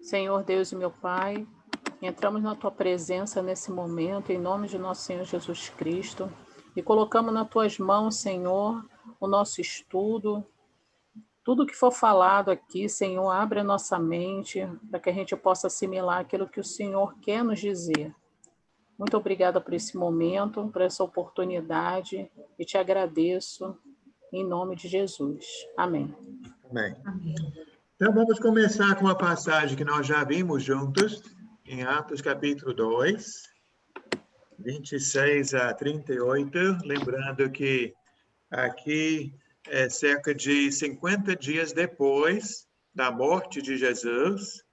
Senhor Deus e meu Pai, entramos na Tua presença nesse momento, em nome de nosso Senhor Jesus Cristo, e colocamos nas Tuas mãos, Senhor, o nosso estudo. Tudo que for falado aqui, Senhor, abre a nossa mente para que a gente possa assimilar aquilo que o Senhor quer nos dizer. Muito obrigada por esse momento, por essa oportunidade, e te agradeço em nome de Jesus. Amém. Amém. Então, vamos começar com uma passagem que nós já vimos juntos, em Atos capítulo 2, 26 a 38, lembrando que aqui é cerca de 50 dias depois da morte de Jesus.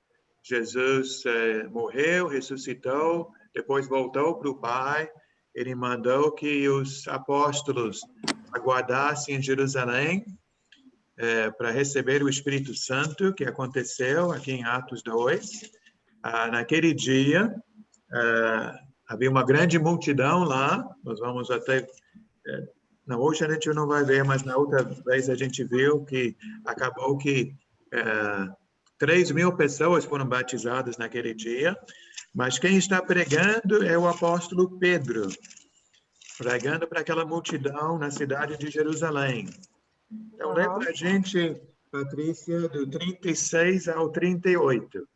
Jesus morreu, ressuscitou, depois voltou para o Pai. Ele mandou que os apóstolos aguardassem em Jerusalém para receber o Espírito Santo, que aconteceu aqui em Atos 2. Naquele dia, havia uma grande multidão lá. Nós vamos até... Não, hoje a gente não vai ver, mas na outra vez a gente viu que acabou que 3.000 pessoas foram batizadas naquele dia. Mas quem está pregando é o apóstolo Pedro, pregando para aquela multidão na cidade de Jerusalém. Então, lembra a gente, Patrícia, do 36 ao 38.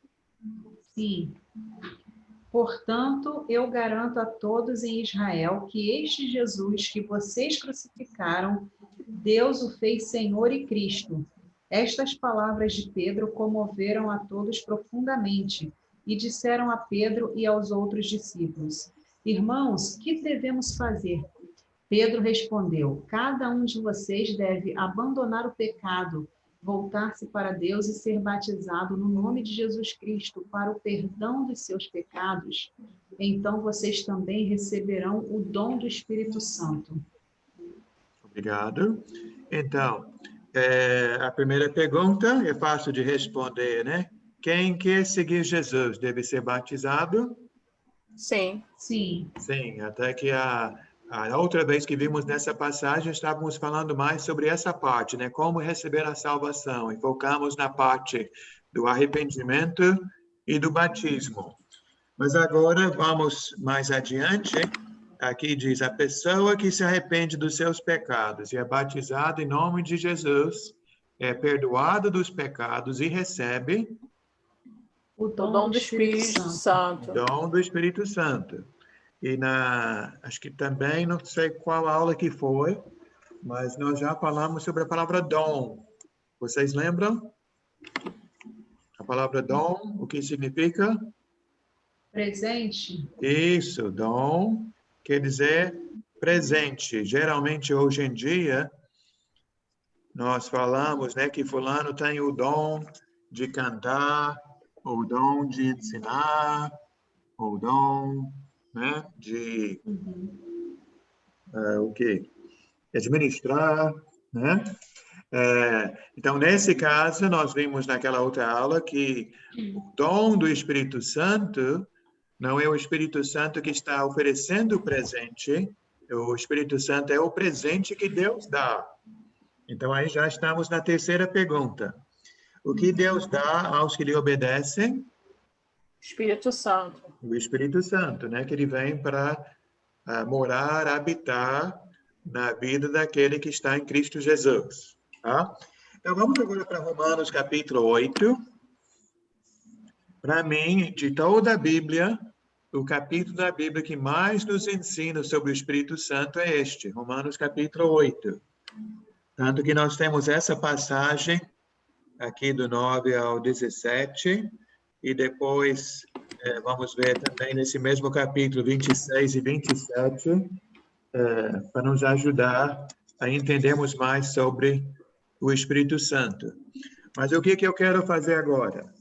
Sim. Portanto, eu garanto a todos em Israel que este Jesus que vocês crucificaram, Deus o fez Senhor e Cristo. Estas palavras de Pedro comoveram a todos profundamente e disseram a Pedro e aos outros discípulos: Irmãos, que devemos fazer? Pedro respondeu: cada um de vocês deve abandonar o pecado, voltar-se para Deus e ser batizado no nome de Jesus Cristo para o perdão dos seus pecados. Então vocês também receberão o dom do Espírito Santo. Obrigado. Então, a primeira pergunta é fácil de responder, né? Quem quer seguir Jesus deve ser batizado? Sim. Sim. Sim, até que a outra vez que vimos nessa passagem, estávamos falando mais sobre essa parte, né? Como receber a salvação. E focamos na parte do arrependimento e do batismo. Mas agora, vamos mais adiante. Aqui diz, a pessoa que se arrepende dos seus pecados e é batizada em nome de Jesus, é perdoada dos pecados e recebe o dom do Espírito Santo. O dom do Espírito Santo. E acho que também, não sei qual aula que foi, mas nós já falamos sobre a palavra dom. Vocês lembram? A palavra dom, o que significa? Presente. Isso, dom quer dizer presente. Geralmente, hoje em dia, nós falamos, né, que fulano tem o dom de cantar, ou o dom de ensinar, ou o dom, né, de... o quê? Administrar, né? Então, nesse caso, nós vimos naquela outra aula que o dom do Espírito Santo não é o Espírito Santo que está oferecendo o presente, o Espírito Santo é o presente que Deus dá. Então, aí já estamos na terceira pergunta. O que Deus dá aos que lhe obedecem? Espírito Santo. O Espírito Santo, né? Que ele vem para morar, habitar na vida daquele que está em Cristo Jesus. Tá? Então, vamos agora para Romanos capítulo 8. Para mim, de toda a Bíblia, o capítulo da Bíblia que mais nos ensina sobre o Espírito Santo é este, Romanos capítulo 8. Tanto que nós temos essa passagem aqui do 9 ao 17, e depois vamos ver também nesse mesmo capítulo 26 e 27, para nos ajudar a entendermos mais sobre o Espírito Santo. Mas o que eu quero fazer agora?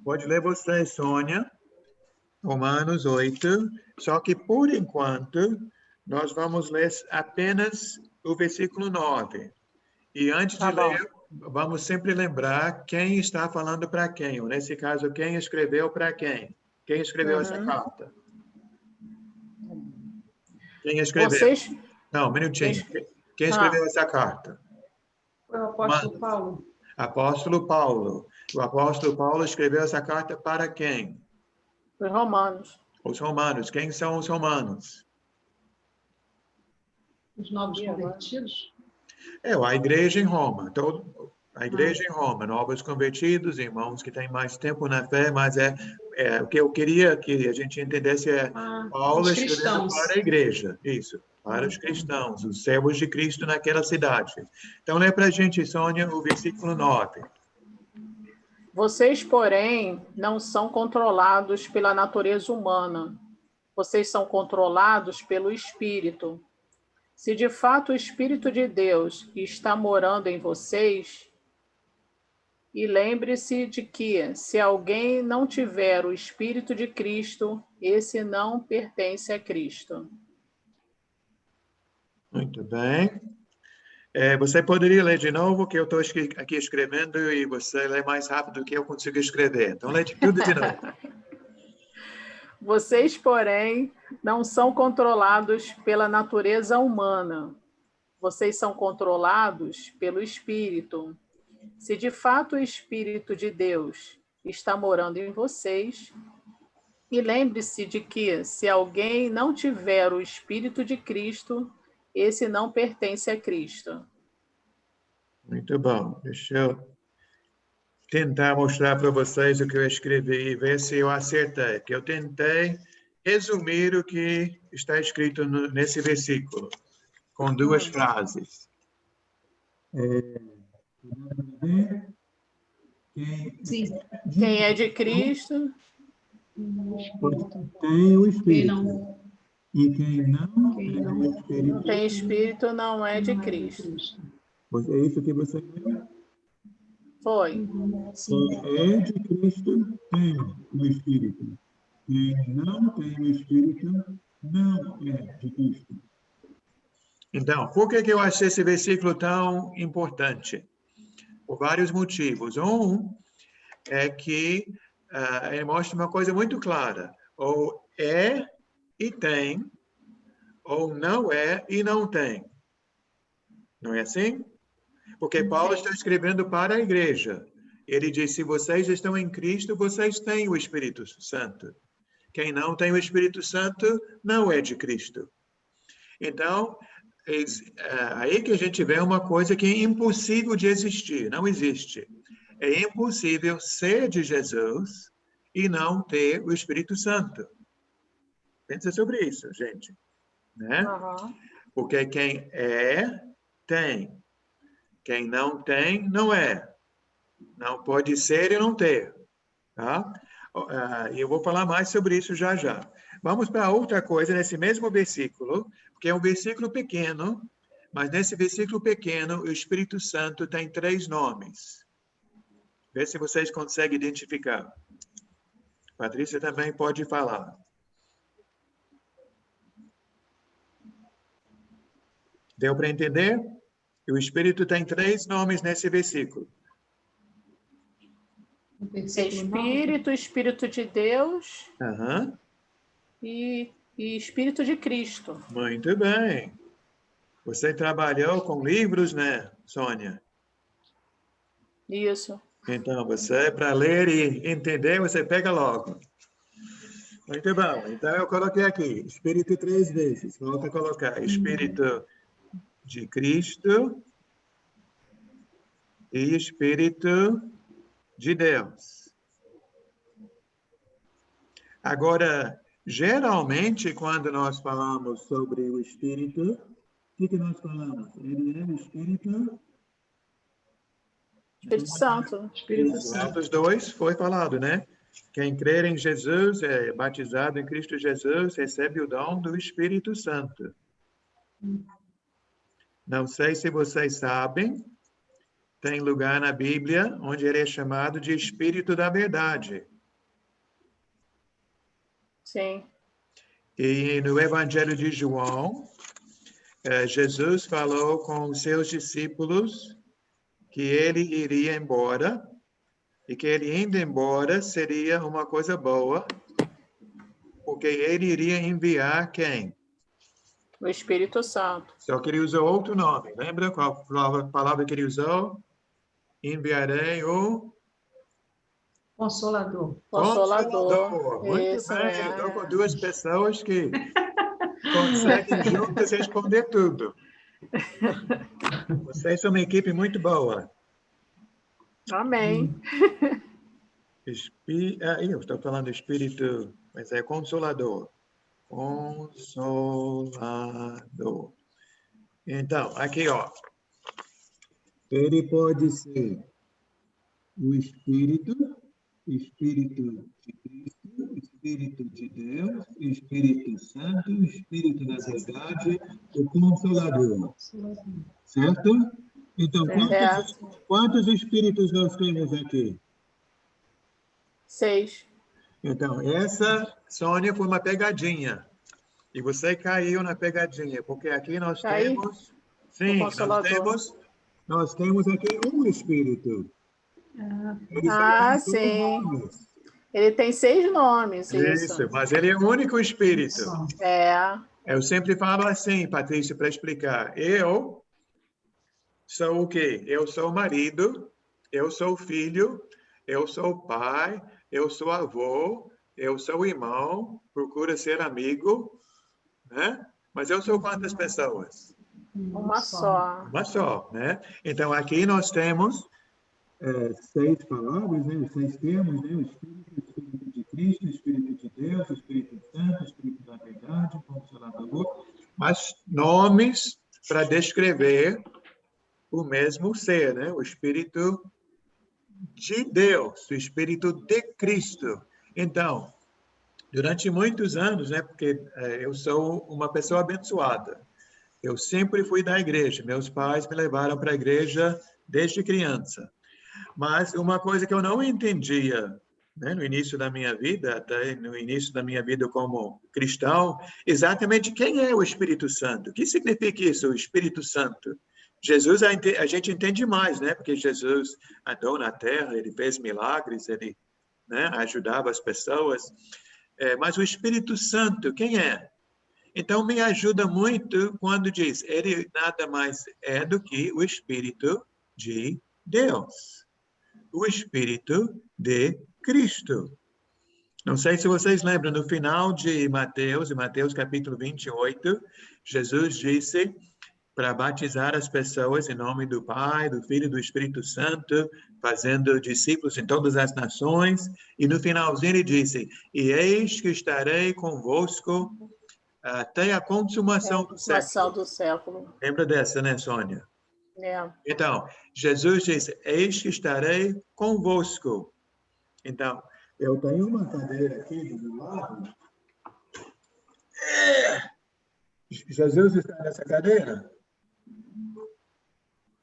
Pode ler você, Sônia, Romanos 8, só que por enquanto nós vamos ler apenas o versículo 9. E antes de ler, vamos sempre lembrar quem está falando para quem. Ou nesse caso, quem escreveu para quem. Quem escreveu essa carta? Quem escreveu? Não, um minutinho. Quem escreveu essa carta? Foi o apóstolo Paulo. Apóstolo Paulo. O apóstolo Paulo escreveu essa carta para quem? Os romanos. Os romanos. Quem são os romanos? Os novos convertidos? A igreja em Roma. A igreja em Roma, novos convertidos, irmãos que têm mais tempo na fé, mas o que eu queria que a gente entendesse Paulo escrevendo para a igreja. Isso, para os cristãos, os servos de Cristo naquela cidade. Então, lê para a gente, Sônia, o versículo 9. Vocês, porém, não são controlados pela natureza humana. Vocês são controlados pelo Espírito. Se de fato o Espírito de Deus está morando em vocês, e lembre-se de que, se alguém não tiver o Espírito de Cristo, esse não pertence a Cristo. Muito bem. Você poderia ler de novo, que eu estou aqui escrevendo e você lê mais rápido do que eu consigo escrever. Então, lê tudo de novo. Vocês, porém, não são controlados pela natureza humana. Vocês são controlados pelo Espírito. Se de fato o Espírito de Deus está morando em vocês, e lembre-se de que, se alguém não tiver o Espírito de Cristo, esse não pertence a Cristo. Muito bom. Deixa eu tentar mostrar para vocês o que eu escrevi e ver se eu acertei. Que eu tentei resumir o que está escrito nesse versículo, com duas frases. Quem é de Cristo tem o Espírito. E quem não tem Espírito não é de Cristo. É isso que você leu? Foi. Quem é de Cristo tem o Espírito. Quem não tem o Espírito não é de Cristo. Então, por que eu achei esse versículo tão importante? Por vários motivos. Um é que ele mostra uma coisa muito clara. Ou é e tem, ou não é e não tem. Não é assim? Porque Paulo está escrevendo para a igreja. Ele diz, se vocês estão em Cristo, vocês têm o Espírito Santo. Quem não tem o Espírito Santo não é de Cristo. Então, aí que a gente vê uma coisa que é impossível de existir, não existe. É impossível ser de Jesus e não ter o Espírito Santo. Pensa sobre isso, gente. Né? Uhum. Porque quem é, tem. Quem não tem, não é. Não pode ser e não ter. Tá? E eu vou falar mais sobre isso já já. Vamos para outra coisa nesse mesmo versículo, porque é um versículo pequeno, mas nesse versículo pequeno, o Espírito Santo tem 3 nomes. Vê se vocês conseguem identificar. Patrícia também pode falar. Deu para entender? O Espírito tem 3 nomes nesse versículo. Espírito, Espírito de Deus e Espírito de Cristo. Muito bem. Você trabalhou com livros, né, Sônia? Isso. Então, você, para ler e entender, você pega logo. Muito bom. Então, eu coloquei aqui, Espírito 3 vezes. Volta a colocar, Espírito de Cristo e Espírito de Deus. Agora, geralmente, quando nós falamos sobre o Espírito, o que nós falamos? Ele é o Espírito... Espírito Santo. Espírito Santo. Atos 2 foi falado, né? Quem crer em Jesus, é batizado em Cristo Jesus, recebe o dom do Espírito Santo. Não sei se vocês sabem, tem lugar na Bíblia onde ele é chamado de Espírito da Verdade. Sim. E no Evangelho de João, Jesus falou com os seus discípulos que ele iria embora e que ele indo embora seria uma coisa boa, porque ele iria enviar quem? O Espírito Santo. Só que ele usou outro nome. Lembra qual a palavra que ele usou? enviarei o Consolador. Consolador. Muito Isso, bem, eu estou com duas é. pessoas que conseguem juntas responder tudo. Vocês são uma equipe muito boa. Amém. Eu estou falando espírito, mas é consolador. Consolador. Então, aqui, ó. Ele pode ser o Espírito de Cristo, Espírito de Deus, Espírito Santo, Espírito da verdade, o Consolador. Certo? Então, quantos espíritos nós temos aqui? 6. Então, essa, Sônia, foi uma pegadinha. E você caiu na pegadinha, porque aqui nós temos... Sim, nós temos aqui um espírito. Sim. Nomes. Ele tem 6 nomes. Isso, mas ele é o único espírito. É. Eu sempre falo assim, Patrícia, para explicar. Eu sou o quê? Eu sou o marido, eu sou o filho, eu sou o pai, eu sou avô, eu sou o irmão, procura ser amigo, né? Mas eu sou quantas pessoas? Uma só. Uma só, né? Então, aqui nós temos 6 palavras, né? Os 6 termos, né? O Espírito de Cristo, o Espírito de Deus, o Espírito Santo, o Espírito da verdade, o Consolador, mas nomes para descrever o mesmo ser, né? O Espírito de Deus, o Espírito de Cristo. Então, durante muitos anos, né? Porque eu sou uma pessoa abençoada. Eu sempre fui da igreja. Meus pais me levaram para a igreja desde criança. Mas uma coisa que eu não entendia, né, no início da minha vida, até no início da minha vida como cristão, exatamente quem é o Espírito Santo. O que significa isso, o Espírito Santo? Jesus, a gente entende mais, né? Porque Jesus andou na terra, ele fez milagres, ele, né, ajudava as pessoas. Mas o Espírito Santo, quem é? Então, me ajuda muito quando diz, ele nada mais é do que o Espírito de Deus. O Espírito de Cristo. Não sei se vocês lembram, no final de Mateus, em Mateus capítulo 28, Jesus disse para batizar as pessoas em nome do Pai, do Filho e do Espírito Santo, fazendo discípulos em todas as nações, e no finalzinho ele disse, e eis que estarei convosco até a consumação do século. Lembra dessa, né, Sônia? É. Então, Jesus disse, eis que estarei convosco. Então, eu tenho uma cadeira aqui do meu lado. Jesus está nessa cadeira?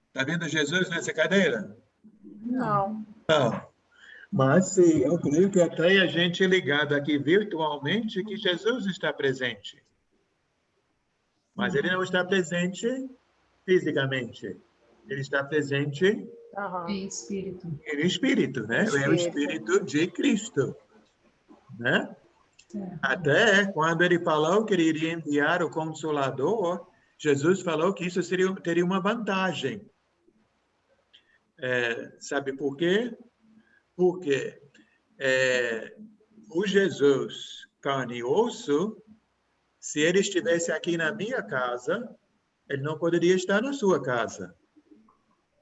Está vendo Jesus nessa cadeira? Não. Não. Mas sim, eu creio que até a gente ligado aqui virtualmente que Jesus está presente. Mas ele não está presente fisicamente. Ele está presente em espírito. Em espírito, né? É o Espírito de Cristo, né? Até quando ele falou que ele iria enviar o Consolador, Jesus falou que isso teria uma vantagem. Sabe por quê? Porque o Jesus, carne e osso, se ele estivesse aqui na minha casa, ele não poderia estar na sua casa.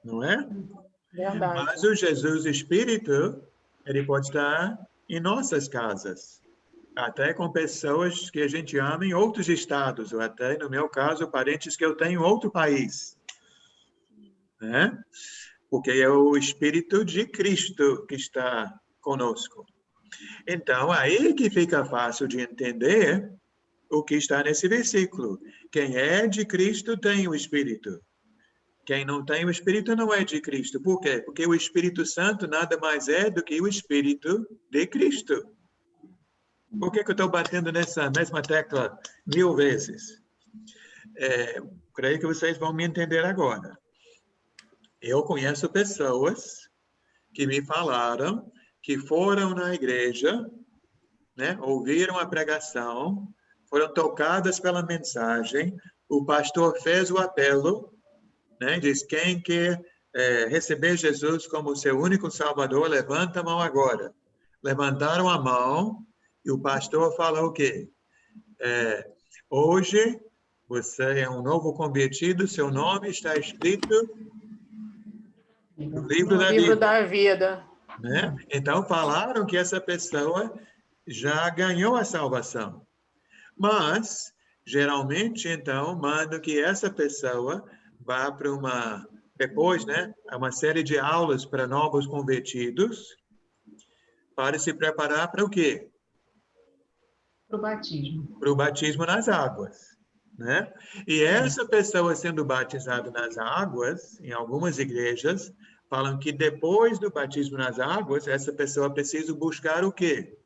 Não é? Verdade. Mas o Jesus Espírito, ele pode estar em nossas casas. Até com pessoas que a gente ama em outros estados, ou até, no meu caso, parentes que eu tenho em outro país. Né? Porque é o Espírito de Cristo que está conosco. Então, aí que fica fácil de entender o que está nesse versículo. Quem é de Cristo tem o Espírito. Quem não tem o Espírito não é de Cristo. Por quê? Porque o Espírito Santo nada mais é do que o Espírito de Cristo. Por que eu estou batendo nessa mesma tecla 1000 vezes? Creio que vocês vão me entender agora. Eu conheço pessoas que me falaram que foram na igreja, né, ouviram a pregação, foram tocadas pela mensagem, o pastor fez o apelo, né, diz quem quer receber Jesus como seu único Salvador, levanta a mão agora. Levantaram a mão e o pastor falou o quê? Hoje você é um novo convertido, seu nome está escrito no livro da vida. Da vida. Né? Então, falaram que essa pessoa já ganhou a salvação. Mas, geralmente, então, mandam que essa pessoa vá para depois, né, uma série de aulas para novos convertidos, para se preparar para o quê? Para o batismo. Para o batismo nas águas. Né? E essa pessoa sendo batizada nas águas, em algumas igrejas, falam que depois do batismo nas águas, essa pessoa precisa buscar o quê?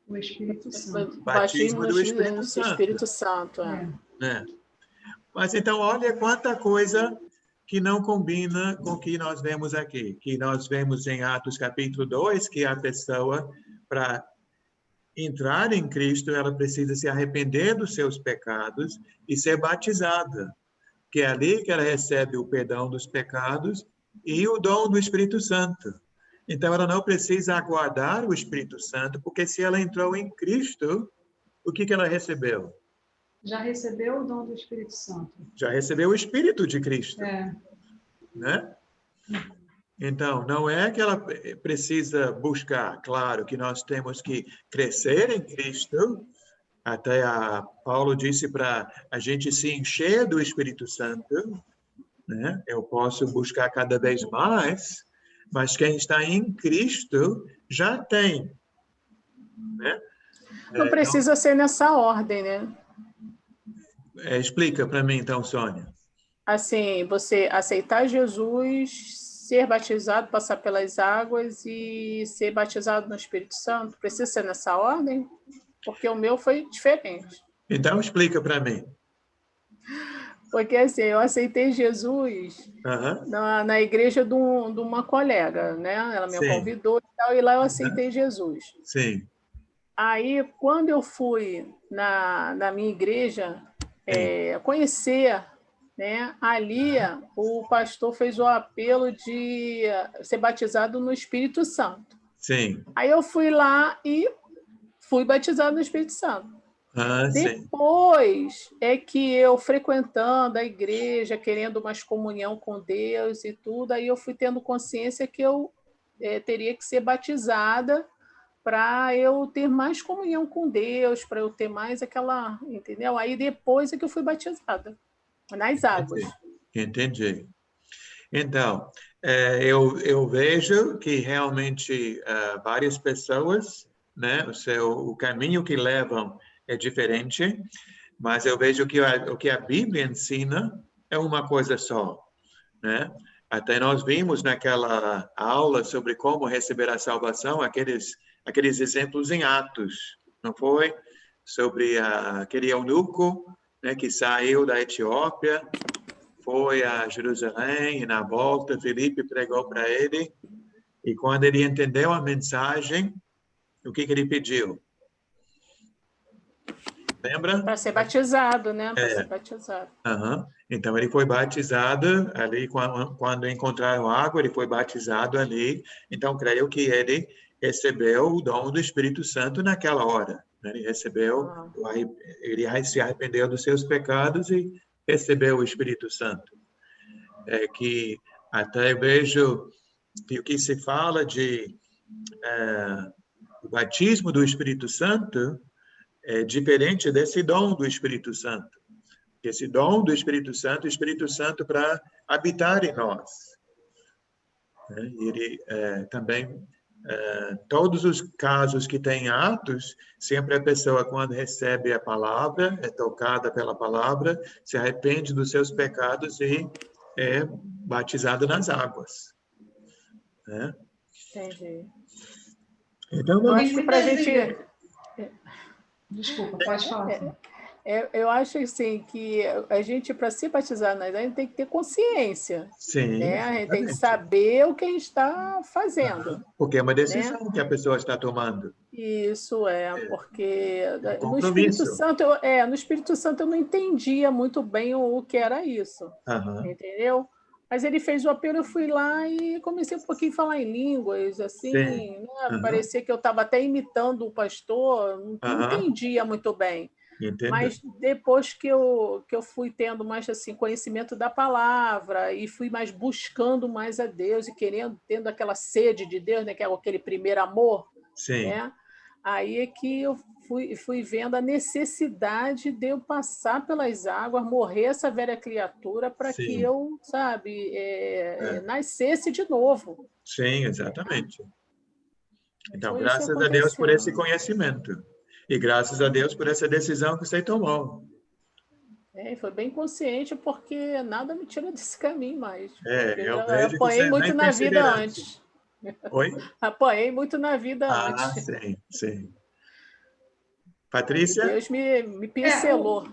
O Espírito Santo. Batismo do Espírito Santo. Espírito Santo, Mas então, olha quanta coisa que não combina com o que nós vemos aqui. Que nós vemos em Atos capítulo 2, que a pessoa, para entrar em Cristo, ela precisa se arrepender dos seus pecados e ser batizada. Que é ali que ela recebe o perdão dos pecados e o dom do Espírito Santo. Então, ela não precisa aguardar o Espírito Santo, porque se ela entrou em Cristo, o que ela recebeu? Já recebeu o dom do Espírito Santo. Já recebeu o Espírito de Cristo. Né? Então, não é que ela precisa buscar. Claro que nós temos que crescer em Cristo. Até Paulo disse para a gente se encher do Espírito Santo. Né? Eu posso buscar cada vez mais, mas quem está em Cristo já tem. Né? Não precisa ser nessa ordem, né? Explica para mim, então, Sônia. Assim, você aceitar Jesus, ser batizado, passar pelas águas e ser batizado no Espírito Santo, precisa ser nessa ordem? Porque o meu foi diferente. Então, explica para mim. Porque assim, eu aceitei Jesus na igreja de uma colega, né? Ela me convidou e tal, e lá eu aceitei Jesus. Sim. Aí, quando eu fui na minha igreja conhecer, né? Ali o pastor fez o apelo de ser batizado no Espírito Santo. Sim. Aí eu fui lá e fui batizado no Espírito Santo. Depois é que eu, frequentando a igreja, querendo mais comunhão com Deus e tudo, aí eu fui tendo consciência que eu teria que ser batizada para eu ter mais comunhão com Deus, para eu ter mais aquela, entendeu? Aí depois é que eu fui batizada, nas águas. Entendi. Então, eu vejo que realmente várias pessoas, né, o caminho que levam é diferente, mas eu vejo que o que a Bíblia ensina é uma coisa só, né? Até nós vimos naquela aula sobre como receber a salvação, aqueles exemplos em Atos, não foi? Sobre aquele eunuco, né, que saiu da Etiópia, foi a Jerusalém, e na volta Filipe pregou para ele, e quando ele entendeu a mensagem, o que ele pediu? Lembra? Para ser batizado, né? Para ser batizado. Então, ele foi batizado ali, quando encontraram água, ele foi batizado ali. Então, creio que ele recebeu o dom do Espírito Santo naquela hora. Ele recebeu, ele se arrependeu dos seus pecados e recebeu o Espírito Santo. Que até eu vejo que o que se fala de o batismo do Espírito Santo é diferente desse dom do Espírito Santo. Esse dom do Espírito Santo para habitar em nós. Ele também, todos os casos que tem Atos, sempre a pessoa, quando recebe a palavra, é tocada pela palavra, se arrepende dos seus pecados e é batizada nas águas. Entendi. Então, eu acho que para a gente... Desculpa, pode falar. Eu acho assim que a gente, para se batizar nas águas, tem que ter consciência. Sim. Né? A gente tem que saber o que a gente está fazendo. Porque é uma decisão que a pessoa está tomando. Isso porque no Espírito Santo eu não entendia muito bem o que era isso. Entendeu? Mas ele fez o apelo, eu fui lá e comecei um pouquinho a falar em línguas, assim, Sim. né? Parecia que eu estava até imitando o pastor, não Aham. entendia muito bem. Entendo. Mas depois que eu fui tendo mais assim, conhecimento da palavra e fui mais buscando mais a Deus e tendo aquela sede de Deus, né, que é aquele primeiro amor, Sim, né? Aí é que eu fui vendo a necessidade de eu passar pelas águas, morrer essa velha criatura para que sim. eu, sabe, É. nascesse de novo. Sim, exatamente. Então, Foi isso que graças a Deus por esse aconteceu. conhecimento. E graças a Deus por essa decisão que você tomou. Foi bem consciente, porque nada me tira desse caminho mais. Porque eu Eu já vejo que você apanhei é muito bem na vida perseverante. antes. Oi? Apanhei muito na vida Ah, antes. sim, sim. E Patrícia? Deus me É, pincelou.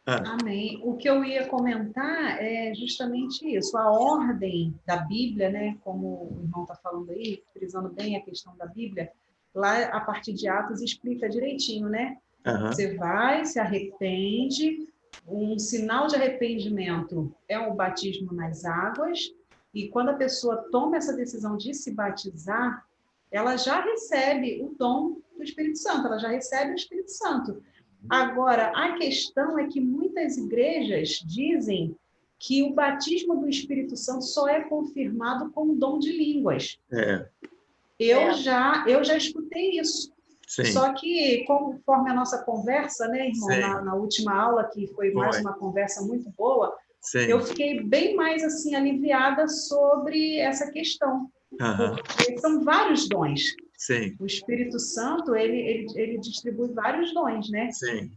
Ah, amém. O que eu ia comentar é justamente isso, a ordem da Bíblia, né? Como o irmão está falando aí, frisando bem a questão da Bíblia, lá a partir de Atos explica direitinho, né? aham, Você vai, se arrepende, um sinal de arrependimento é o batismo nas águas, e quando a pessoa toma essa decisão de se batizar, ela já recebe o dom do Espírito Santo, ela já recebe o Espírito Santo. Agora, a questão é que muitas igrejas dizem que o batismo do Espírito Santo só é confirmado com o dom de línguas. é, É, Eu já escutei isso. sim, Só que, conforme a nossa conversa, né, irmão, sim, na última aula, que foi mais foi, uma conversa muito boa, eu sim, fiquei bem mais assim aliviada sobre essa questão, aham, porque são vários dons. sim, O Espírito Santo, ele distribui vários dons, né? sim,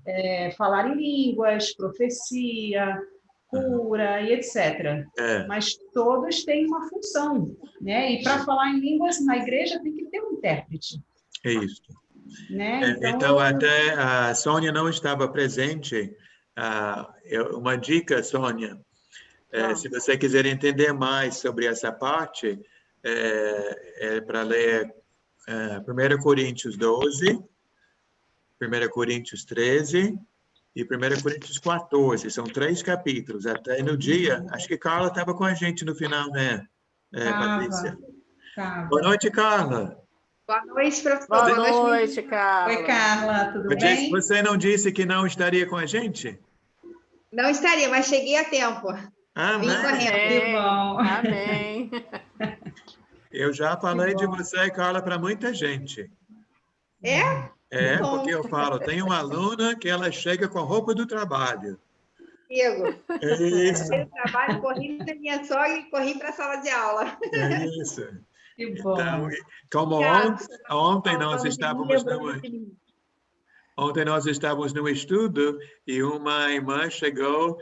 Falar em línguas, profecia, aham, cura e etc. é, Mas todos têm uma função, né? E para falar em línguas na igreja tem que ter um intérprete, é isso. né? Então Então, até a Sônia não estava presente. Uma dica, Sônia, ah, se você quiser entender mais sobre essa parte, para ler 1 Coríntios 12, 1 Coríntios 13 e 1 Coríntios 14. São 3 capítulos. Até no dia, acho que Carla estava com a gente no final, né, Patrícia? tava, Boa tava. noite, Carla. Boa noite, professor. boa Boa noite, noite, menina. Oi, Carla. Carla, tudo bem? Você não disse que não estaria com a gente? Não estaria, mas cheguei a tempo. Vim Amém. correndo. Que Amém, bom. amém. Eu já Que falei de bom. você, Carla, para muita gente. É? Que Porque bom. eu falo, tem uma aluna que ela chega com a roupa do trabalho. Chego. É isso, Saí do trabalho, corri na minha sogra e corri para a sala de aula. é isso. Que Então, bom. como Obrigada. ontem nós Falando de estávamos livro, de livro. ontem nós estávamos no estudo e uma irmã chegou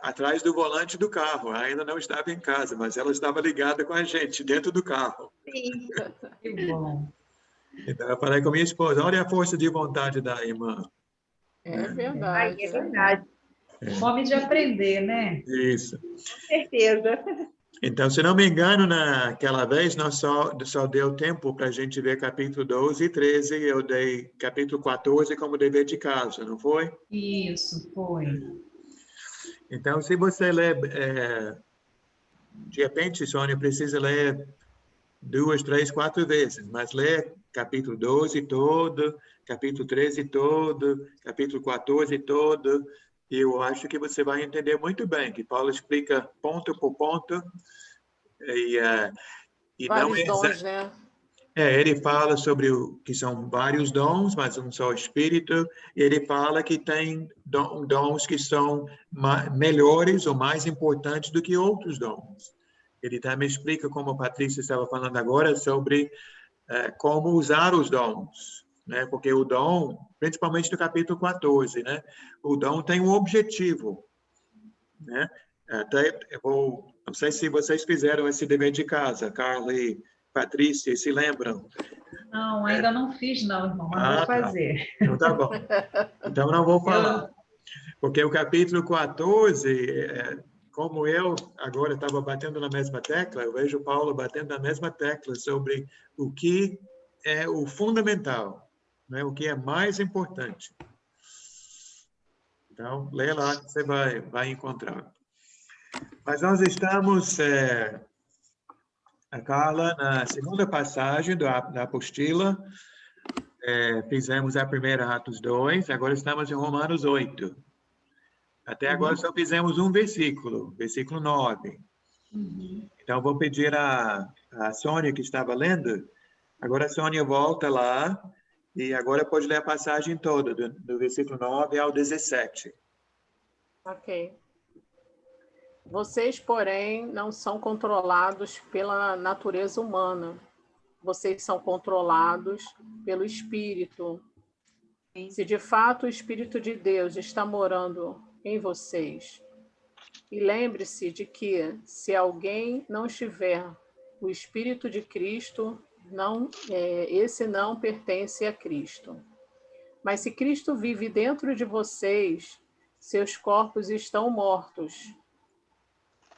atrás do volante do carro. Ainda não estava em casa, mas ela estava ligada com a gente dentro do carro. Sim. Que bom. Então, eu falei com minha esposa, olha a força de vontade da irmã. É Ai, verdade. é verdade. Fome de aprender, né? Isso. Com certeza. Então, se não me engano, naquela vez, nós só deu tempo para a gente ver capítulo 12 e 13. Eu dei capítulo 14 como dever de casa, não foi? Isso, foi. Então, se você ler, de repente, Sônia, precisa ler 2, 3, 4 vezes, mas ler capítulo 12 todo, capítulo 13 todo, capítulo 14 todo, e eu acho que você vai entender muito bem, que Paulo explica ponto por ponto, e, e não Vários é dons, né? ele fala sobre que são vários dons, mas um só Espírito. E ele fala que tem dons que são melhores ou mais importantes do que outros dons. Ele também explica, como a Patrícia estava falando agora, sobre como usar os dons, né? Porque o dom, principalmente no capítulo 14, né? O dom tem um objetivo, né? Até não sei se vocês fizeram esse dever de casa, Carla e Patrícia, se lembram? Não, ainda não fiz, não, irmão, mas vou Tá. fazer. Então tá bom. Então não vou falar, Eu, porque o capítulo 14, como eu agora estava batendo na mesma tecla, eu vejo Paulo batendo na mesma tecla sobre o que é o fundamental, né? O que é mais importante. Então, leia lá que você vai encontrar. Mas nós estamos, a Carla, na segunda passagem da apostila. Fizemos a primeira, Atos 2, agora estamos em Romanos 8. Até agora só fizemos um versículo 9. Então, vou pedir a Sônia, que estava lendo, agora a Sônia volta lá e agora pode ler a passagem toda, do versículo 9 ao 17. Ok. Vocês, porém, não são controlados pela natureza humana. Vocês são controlados pelo Espírito. Se de fato o Espírito de Deus está morando em vocês. E lembre-se de que, se alguém não estiver o Espírito de Cristo, esse não pertence a Cristo. Mas se Cristo vive dentro de vocês, seus corpos estão mortos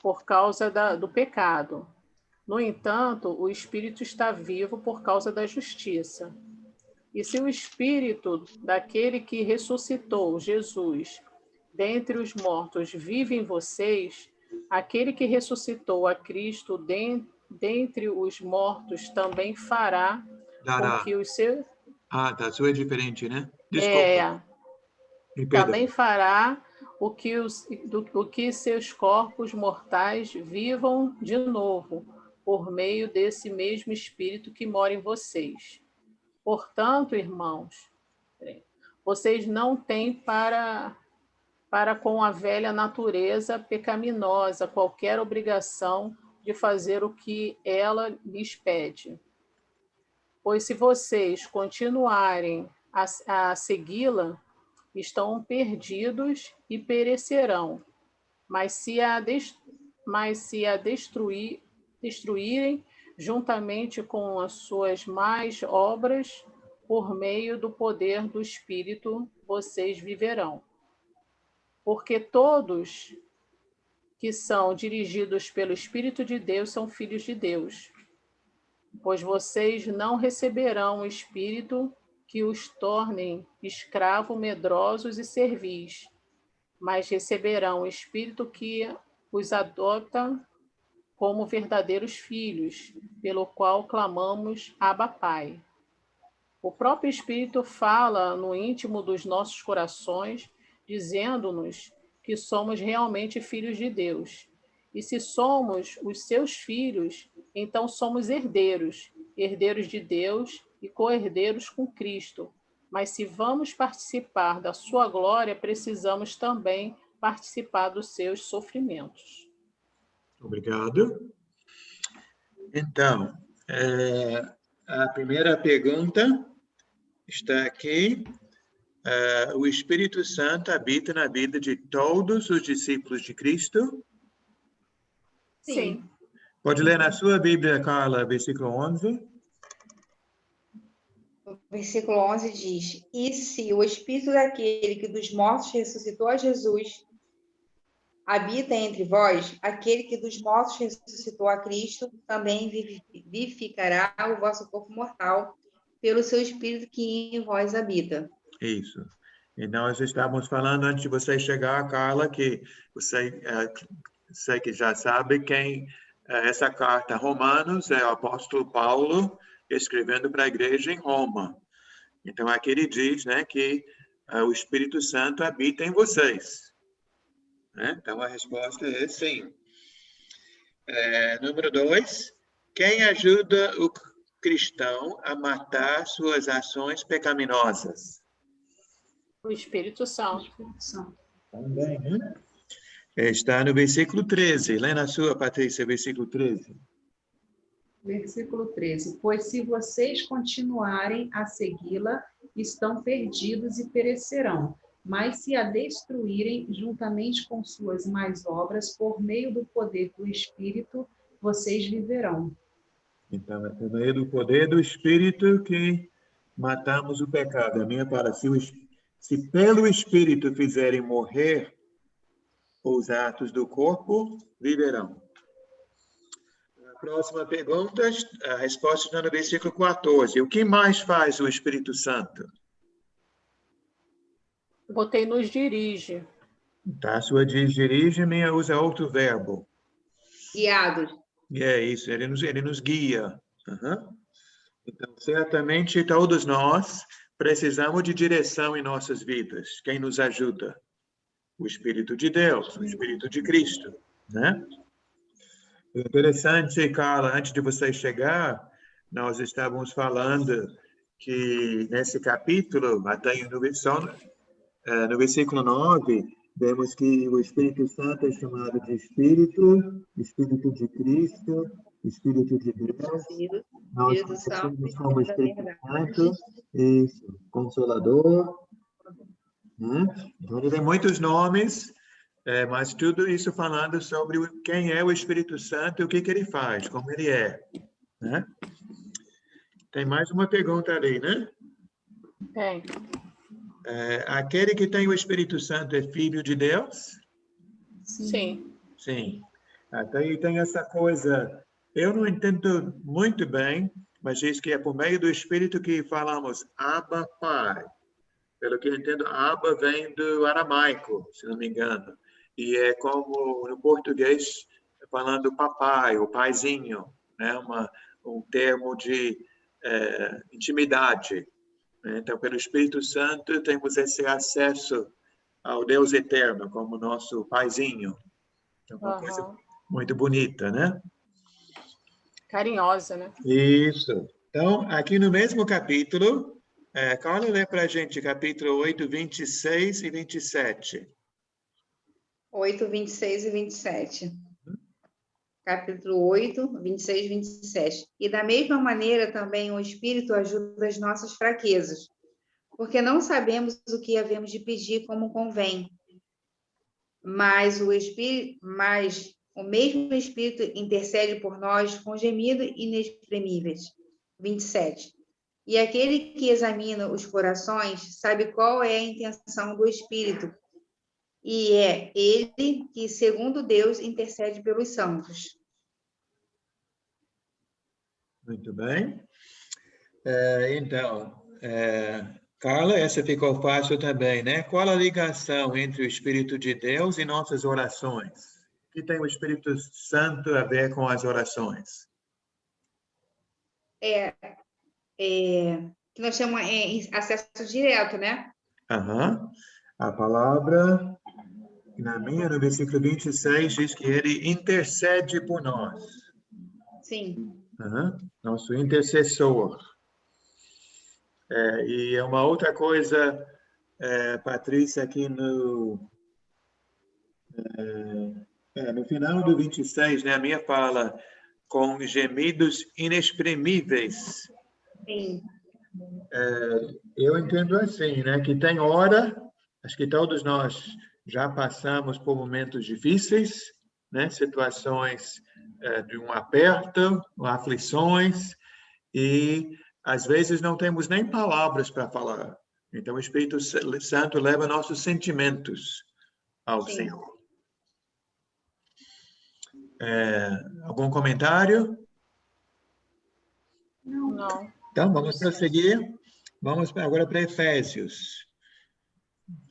por causa do pecado. No entanto, o Espírito está vivo por causa da justiça. E se o Espírito daquele que ressuscitou Jesus dentre os mortos vive em vocês, aquele que ressuscitou a Cristo dentre os mortos também fará com que os seus... Tá, sua é diferente, né? Desculpa. Também fará o que seus corpos mortais vivam de novo, por meio desse mesmo Espírito que mora em vocês. Portanto, irmãos, vocês não têm para com a velha natureza pecaminosa qualquer obrigação de fazer o que ela lhes pede. Pois se vocês continuarem a segui-la, estão perdidos e perecerão. Mas se a destruírem juntamente com as suas más obras, por meio do poder do Espírito, vocês viverão. Porque todos que são dirigidos pelo Espírito de Deus são filhos de Deus. Pois vocês não receberão o Espírito que os tornem escravos, medrosos e servis, mas receberão o Espírito que os adota como verdadeiros filhos, pelo qual clamamos Abba, Pai. O próprio Espírito fala no íntimo dos nossos corações, dizendo-nos que somos realmente filhos de Deus. E se somos os seus filhos, então somos herdeiros, herdeiros de Deus e co-herdeiros com Cristo. Mas se vamos participar da sua glória, precisamos também participar dos seus sofrimentos. Obrigado. Então, a primeira pergunta está aqui. O Espírito Santo habita na vida de todos os discípulos de Cristo? Sim. Pode ler na sua Bíblia, Carla, versículo 11. O versículo 11 diz: E se o Espírito daquele que dos mortos ressuscitou a Jesus habita entre vós, aquele que dos mortos ressuscitou a Cristo também vivificará o vosso corpo mortal pelo seu Espírito que em vós habita. Isso. E nós estávamos falando antes de você chegar, Carla, que você que já sabe quem essa carta Romanos é o apóstolo Paulo escrevendo para a igreja em Roma. Então, aqui ele diz, né, que o Espírito Santo habita em vocês. Né? Então, a resposta é sim. Número 2. Quem ajuda o cristão a matar suas ações pecaminosas? O Espírito Santo. Também, né? Está no versículo 13. Lê na sua, Patrícia, versículo 13. Versículo 13. Pois se vocês continuarem a segui-la, estão perdidos e perecerão. Mas se a destruírem juntamente com suas más obras, por meio do poder do Espírito, vocês viverão. Então, é por meio do poder do Espírito que matamos o pecado. A minha palavra, se pelo Espírito fizerem morrer os atos do corpo, viverão. A próxima pergunta, a resposta está no versículo 14. O que mais faz o Espírito Santo? Botei nos dirige. Tá, a sua diz, dirige-me, usa outro verbo. Guiados. E é isso, ele nos guia. Uhum. Então, certamente, todos nós precisamos de direção em nossas vidas. Quem nos ajuda? O Espírito de Deus, o Espírito de Cristo, né? Interessante, Carla, antes de você chegar, nós estávamos falando que nesse capítulo, até no versículo 9, vemos que o Espírito Santo é chamado de Espírito, Espírito de Cristo, Espírito de Deus. Nós Espírito Santo, conhecemos como Espírito da Espírito verdade. Santo, isso, Consolador. Né? Então, ele tem muitos nomes, mas tudo isso falando sobre quem é o Espírito Santo e o que ele faz, como ele é. Né? Tem mais uma pergunta ali, né? Tem. Aquele que tem o Espírito Santo é filho de Deus? Sim. Sim. Até aí tem essa coisa, eu não entendo muito bem, mas diz que é por meio do Espírito que falamos Abba, Pai. Pelo que eu entendo, Abba vem do aramaico, se não me engano. E é como no português, falando papai, o paizinho, né? Um termo de intimidade. Então, pelo Espírito Santo, temos esse acesso ao Deus eterno, como nosso paizinho. Então, uma coisa muito bonita, né? Carinhosa, né? Isso. Então, aqui no mesmo capítulo, Carla lê para a gente capítulo 8, 26 e 27. 8, 26 e 27. Capítulo 8, 26 e 27. E da mesma maneira também o Espírito ajuda as nossas fraquezas, porque não sabemos o que havemos de pedir como convém. Mas o mesmo Espírito intercede por nós com gemidos inexprimíveis. 27. E aquele que examina os corações sabe qual é a intenção do Espírito, e é ele que, segundo Deus, intercede pelos santos. Muito bem. Então, Carla, essa ficou fácil também, né? Qual a ligação entre o Espírito de Deus e nossas orações? O que tem o Espírito Santo a ver com as orações? Que nós chamamos acesso direto, né? Aham. A palavra, no versículo 26, diz que ele intercede por nós. Sim. Nosso intercessor. E uma outra coisa, Patrícia, aqui no final do 26, né, a minha fala, com gemidos inexprimíveis. Sim. Eu entendo assim, né, que tem hora, acho que todos nós já passamos por momentos difíceis, né, situações de um aperto, aflições, e às vezes não temos nem palavras para falar. Então, o Espírito Santo leva nossos sentimentos ao Senhor. Algum comentário? Não. Então, vamos prosseguir. Vamos agora para Efésios.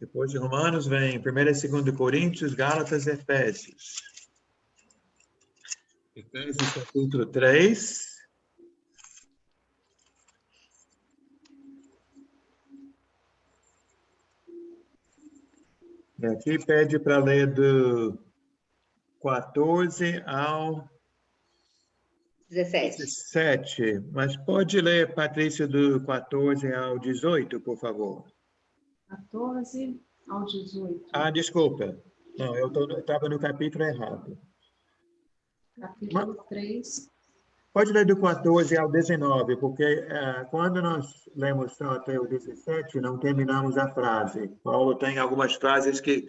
Depois de Romanos, vem 1ª e 2ª Coríntios, Gálatas e Efésios. Efésios capítulo 3. E aqui pede para ler do 14 ao 17. Mas pode ler, Patrícia, do 14 ao 18, por favor. 14 ao 18. Desculpa. Não, eu estava no capítulo errado. Capítulo 3. Pode ler do 14 ao 19, porque quando nós lemos só até o 17, não terminamos a frase. Paulo tem algumas frases que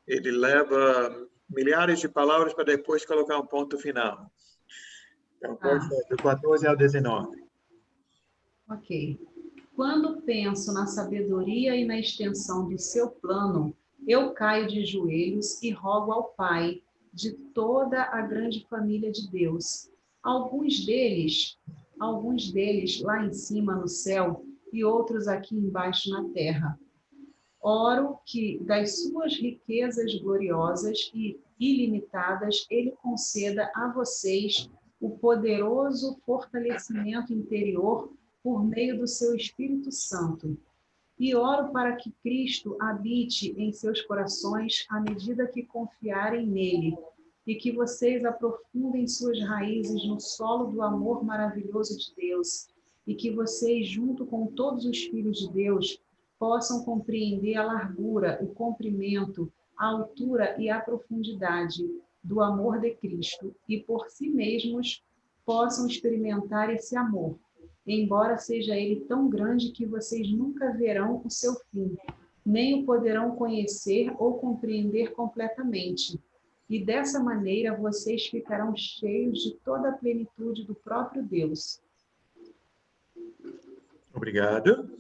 ele leva milhares de palavras para depois colocar um ponto final. Então, pode ler do 14 ao 19. Ok. Quando penso na sabedoria e na extensão do seu plano, eu caio de joelhos e rogo ao Pai de toda a grande família de Deus. Alguns deles lá em cima no céu e outros aqui embaixo na terra. oro que das suas riquezas gloriosas e ilimitadas ele conceda a vocês o poderoso fortalecimento interior por meio do seu Espírito Santo. E oro para que Cristo habite em seus corações à medida que confiarem nele, e que vocês aprofundem suas raízes no solo do amor maravilhoso de Deus, e que vocês, junto com todos os filhos de Deus, possam compreender a largura, o comprimento, a altura e a profundidade do amor de Cristo, e por si mesmos possam experimentar esse amor, embora seja ele tão grande que vocês nunca verão o seu fim, nem o poderão conhecer ou compreender completamente. E dessa maneira vocês ficarão cheios de toda a plenitude do próprio Deus. Obrigado.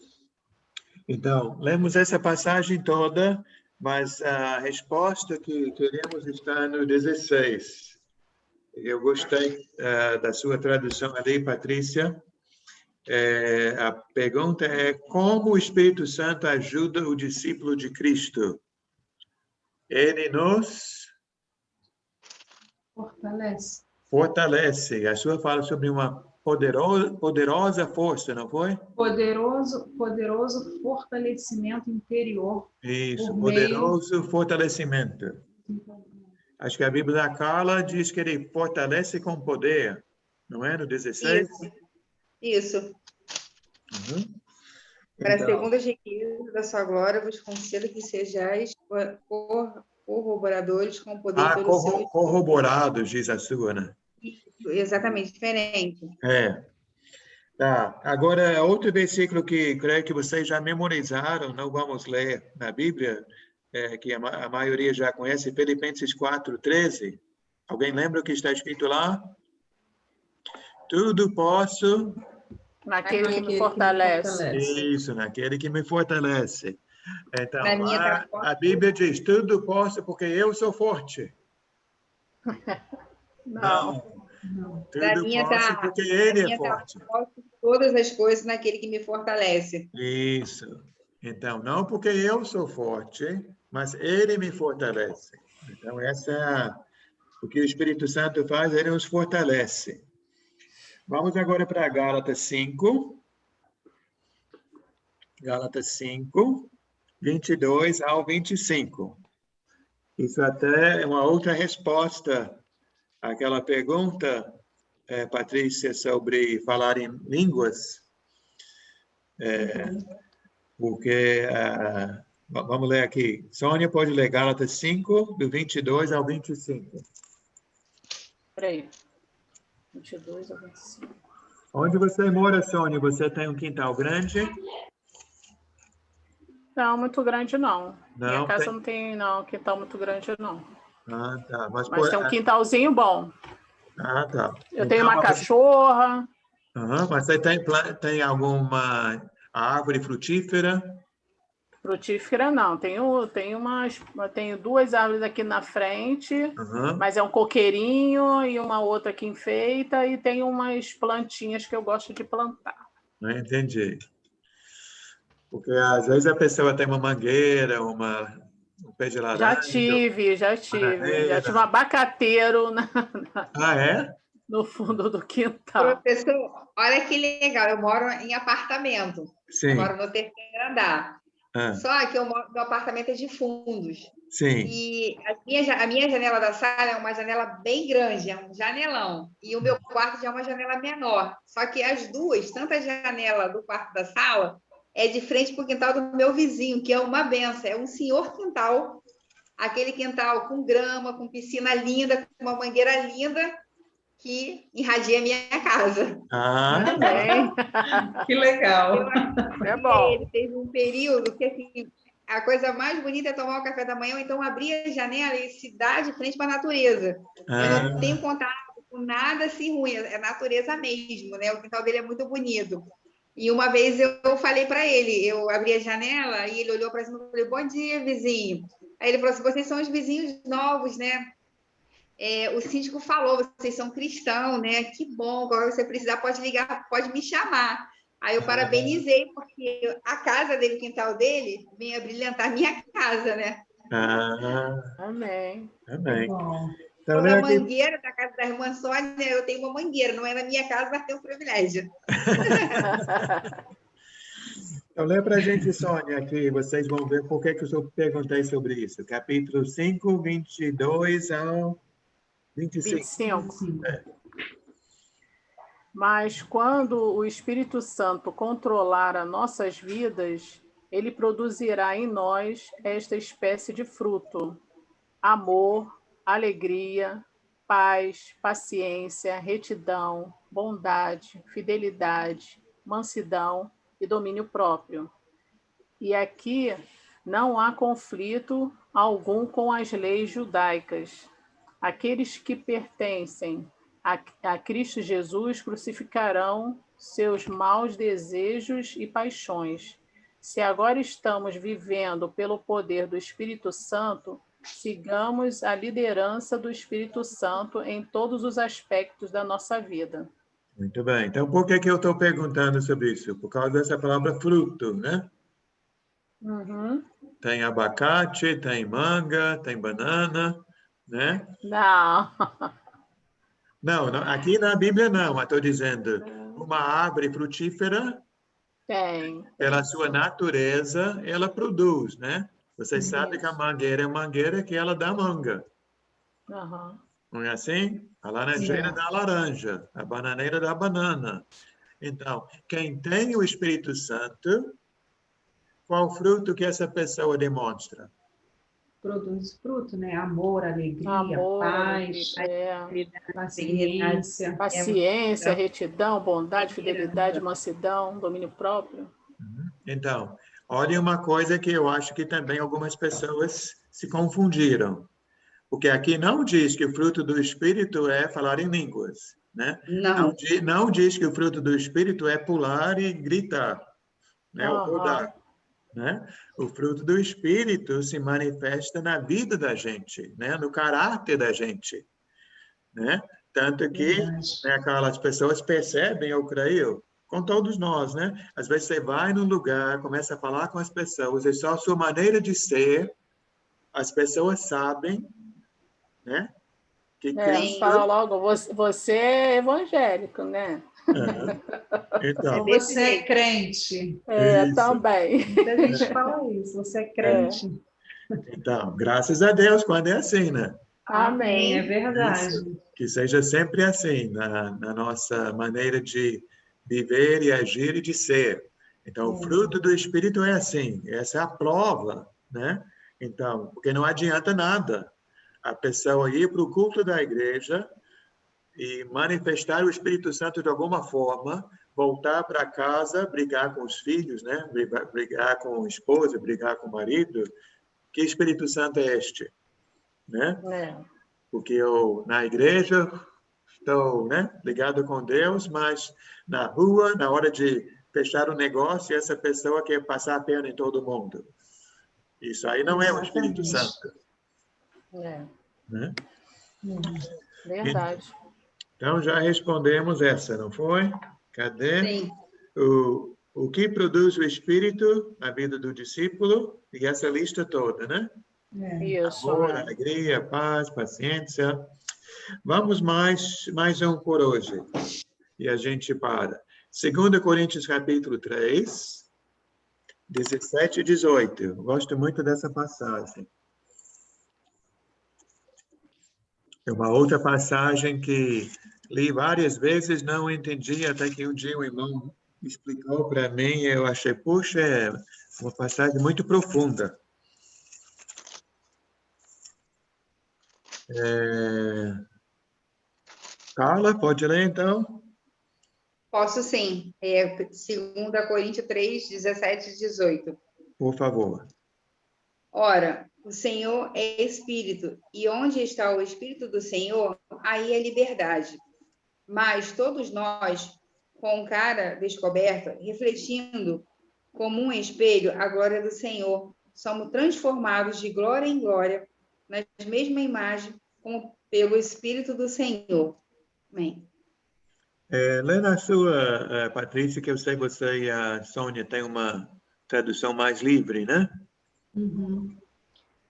Então, lemos essa passagem toda, mas a resposta que queremos está no 16. Eu gostei da sua tradução ali, Patrícia. A pergunta é: como o Espírito Santo ajuda o discípulo de Cristo? Ele nos fortalece. A sua fala sobre uma poderosa força, não foi? Poderoso fortalecimento interior. Isso, poderoso fortalecimento. Acho que a Bíblia da Carla diz que ele fortalece com poder, não é? No 16? Isso. Uhum. Para Então, segundo as riquezas da sua glória, vos concedo que sejais corroboradores com o poder pelo seu... corroborados, diz a sua, né? Exatamente, diferente. Tá. Agora, outro versículo que creio que vocês já memorizaram, não vamos ler na Bíblia, que a maioria já conhece, Filipenses 4:13. Alguém lembra o que está escrito lá? Tudo posso... Naquele que me fortalece. Isso, naquele que me fortalece. Então, lá, a Bíblia diz, tudo posso porque eu sou forte. Não. Tudo posso porque ele é forte. Posso todas as coisas naquele que me fortalece. Isso. Então, não porque eu sou forte, mas ele me fortalece. Então, o que o Espírito Santo faz, ele nos fortalece. Vamos agora para Gálatas 5. Gálatas 5, 22 ao 25. Isso até é uma outra resposta àquela pergunta, Patrícia, sobre falar em línguas. Porque, vamos ler aqui. Sônia pode ler Gálatas 5, do 22 ao 25. Espera aí. 22 a 25. Onde você mora, Sônia? Você tem um quintal grande? Não, muito grande não. Não, Minha casa não tem quintal muito grande não. Ah, tá. Mas tem um quintalzinho bom. Ah, tá. Eu tenho uma cachorra. Mas você tem alguma árvore frutífera? Frutífera não. Tenho duas árvores aqui na frente, mas é um coqueirinho e uma outra que enfeita, e tem umas plantinhas que eu gosto de plantar. Entendi. Porque às vezes a pessoa tem uma mangueira, um pé de laranja. Já tive. Já tive um abacateiro no fundo do quintal. Professor, olha que legal, eu moro em apartamento. Sim. Eu moro no terceiro andar. Só que meu apartamento é de fundos. Sim. E a minha janela da sala é uma janela bem grande, é um janelão. E o meu quarto já é uma janela menor. Só que as duas, tanto a janela do quarto da sala, é de frente para o quintal do meu vizinho, que é uma benção. É um senhor quintal, aquele quintal com grama, com piscina linda, com uma mangueira linda, que irradia a minha casa. Que legal. É bom. Ele teve um período que assim, a coisa mais bonita é tomar o café da manhã, ou então abrir a janela e se dar de frente para a natureza. Eu não tenho contato com nada assim ruim, é natureza mesmo, né? O quintal dele é muito bonito. E uma vez eu falei para ele, eu abri a janela e ele olhou para cima e falei, bom dia, vizinho. Aí ele falou assim, vocês são os vizinhos novos, né? O síndico falou, vocês são cristãos, né? Que bom, quando você precisar pode ligar, pode me chamar. Aí eu parabenizei, porque a casa dele, o quintal dele, vem a brilhantar a minha casa, né? Amém. Amém. Bom, Então, Toda né, aqui... mangueira da casa da irmã Sônia, eu tenho uma mangueira. Não é na minha casa, mas tem um privilégio. Então, lê para a gente, Sônia, que vocês vão ver por que eu perguntei sobre isso. Capítulo 5, 22 ao 25. 25. sim. Mas quando o Espírito Santo controlar as nossas vidas, ele produzirá em nós esta espécie de fruto: amor, alegria, paz, paciência, retidão, bondade, fidelidade, mansidão e domínio próprio. E aqui não há conflito algum com as leis judaicas. Aqueles que pertencem a Cristo Jesus crucificarão seus maus desejos e paixões. Se agora estamos vivendo pelo poder do Espírito Santo, sigamos a liderança do Espírito Santo em todos os aspectos da nossa vida. Muito bem. Então, por que eu estou perguntando sobre isso? Por causa dessa palavra fruto, né? Uhum. Tem abacate, tem manga, tem banana, né? Não. Não, aqui na Bíblia não, mas estou dizendo, uma árvore frutífera, Tem. pela sua natureza, ela produz, né? Vocês sabem que a Isso. mangueira é mangueira que ela dá manga, Uhum. não é assim? A laranjeira dá laranja, a bananeira dá banana. Então, quem tem o Espírito Santo, qual fruto que essa pessoa demonstra? Produz fruto, né? Amor, alegria, Amor, paz, alegria, paciência. paciência, retidão, bondade, fidelidade, mansidão, domínio próprio. Então, olha uma coisa que eu acho que também algumas pessoas se confundiram. Porque aqui não diz que o fruto do Espírito é falar em línguas, né? Não. Não diz que o fruto do Espírito é pular e gritar, né? Ou rodar, Uhum. né? O fruto do Espírito se manifesta na vida da gente, né? No caráter da gente, né? Tanto que, Verdade. né, Carla, as pessoas percebem, eu creio, com todos nós, né? Às vezes você vai num lugar, começa a falar com as pessoas, e só a sua maneira de ser, as pessoas sabem, né? Que Cristo... Fala logo, você é evangélico, né? É Então, desse Você é jeito. crente. isso. Também. Muita gente fala isso. Você é É. crente. Então, graças a Deus quando é assim, né? Amém, é Amém. verdade. Isso. Que seja sempre assim, na nossa maneira de viver e agir e de ser. Então, o fruto do Espírito é assim, essa é a prova, né? Então, porque não adianta nada a pessoa ir para o culto da igreja e manifestar o Espírito Santo de alguma forma, voltar para casa, brigar com os filhos, né? Brigar com a esposa, brigar com o marido. Que Espírito Santo é este? Né? É. Porque eu, na igreja, estou, né, ligado com Deus, mas na rua, na hora de fechar o negócio, essa pessoa quer passar a perna em todo mundo. Isso aí não é o Espírito Exatamente. Santo. É. Né? Verdade. Então, já respondemos essa, não foi? Cadê? Sim. O que produz o Espírito na vida do discípulo? E essa lista toda, né? Isso, Amor, né? alegria, paz, paciência. Vamos mais um por hoje. E a gente para. 2 Coríntios, capítulo 3, 17 e 18. Eu gosto muito dessa passagem. É uma outra passagem que li várias vezes, não entendi, até que um dia um irmão explicou para mim, eu achei, puxa, é uma passagem muito profunda. Carla, pode ler então? Posso sim. 2 Coríntios 3, 17 e 18. Por favor. Ora, o Senhor é Espírito, e onde está o Espírito do Senhor, aí é liberdade. Mas todos nós, com cara descoberta, refletindo como um espelho a glória do Senhor, somos transformados de glória em glória, na mesma imagem, como pelo Espírito do Senhor. Amém. Lê na sua, Patrícia, que eu sei você e a Sônia têm uma tradução mais livre, né? Uhum.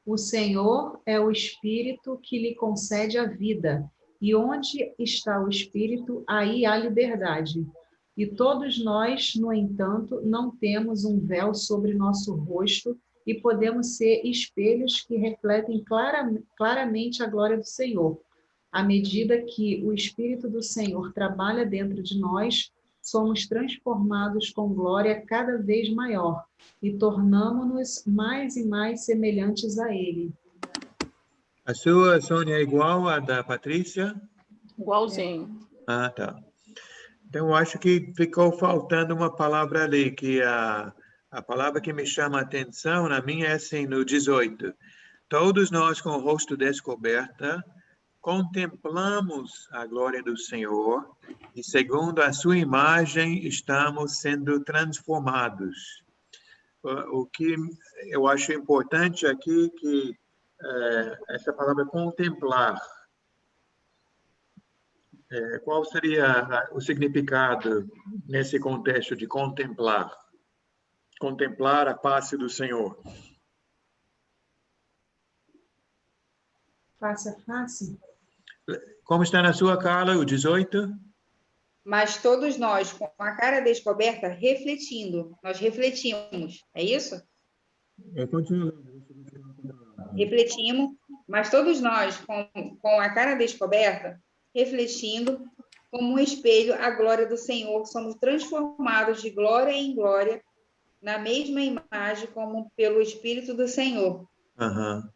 O Senhor é o Espírito que lhe concede a vida, e onde está o Espírito, aí há liberdade. E todos nós, no entanto, não temos um véu sobre nosso rosto e podemos ser espelhos que refletem claramente a glória do Senhor. À medida que o Espírito do Senhor trabalha dentro de nós, somos transformados com glória cada vez maior e tornamo-nos mais e mais semelhantes a Ele. A sua, Sônia, é igual à da Patrícia? Igualzinho. Ah, tá. Então, eu acho que ficou faltando uma palavra ali, que a palavra que me chama a atenção na minha é assim, no 18. Todos nós com o rosto descoberto contemplamos a glória do Senhor e, segundo a sua imagem, estamos sendo transformados. O que eu acho importante aqui que essa palavra contemplar, qual seria o significado nesse contexto de contemplar? Contemplar a face do Senhor. Face a face? Como está na sua, Carla, o 18? Mas todos nós, com a cara descoberta, nós refletimos, é isso? Eu continuo. Refletimos, mas todos nós, com a cara descoberta, refletindo, como um espelho, a glória do Senhor, somos transformados de glória em glória, na mesma imagem, como pelo Espírito do Senhor. Uhum.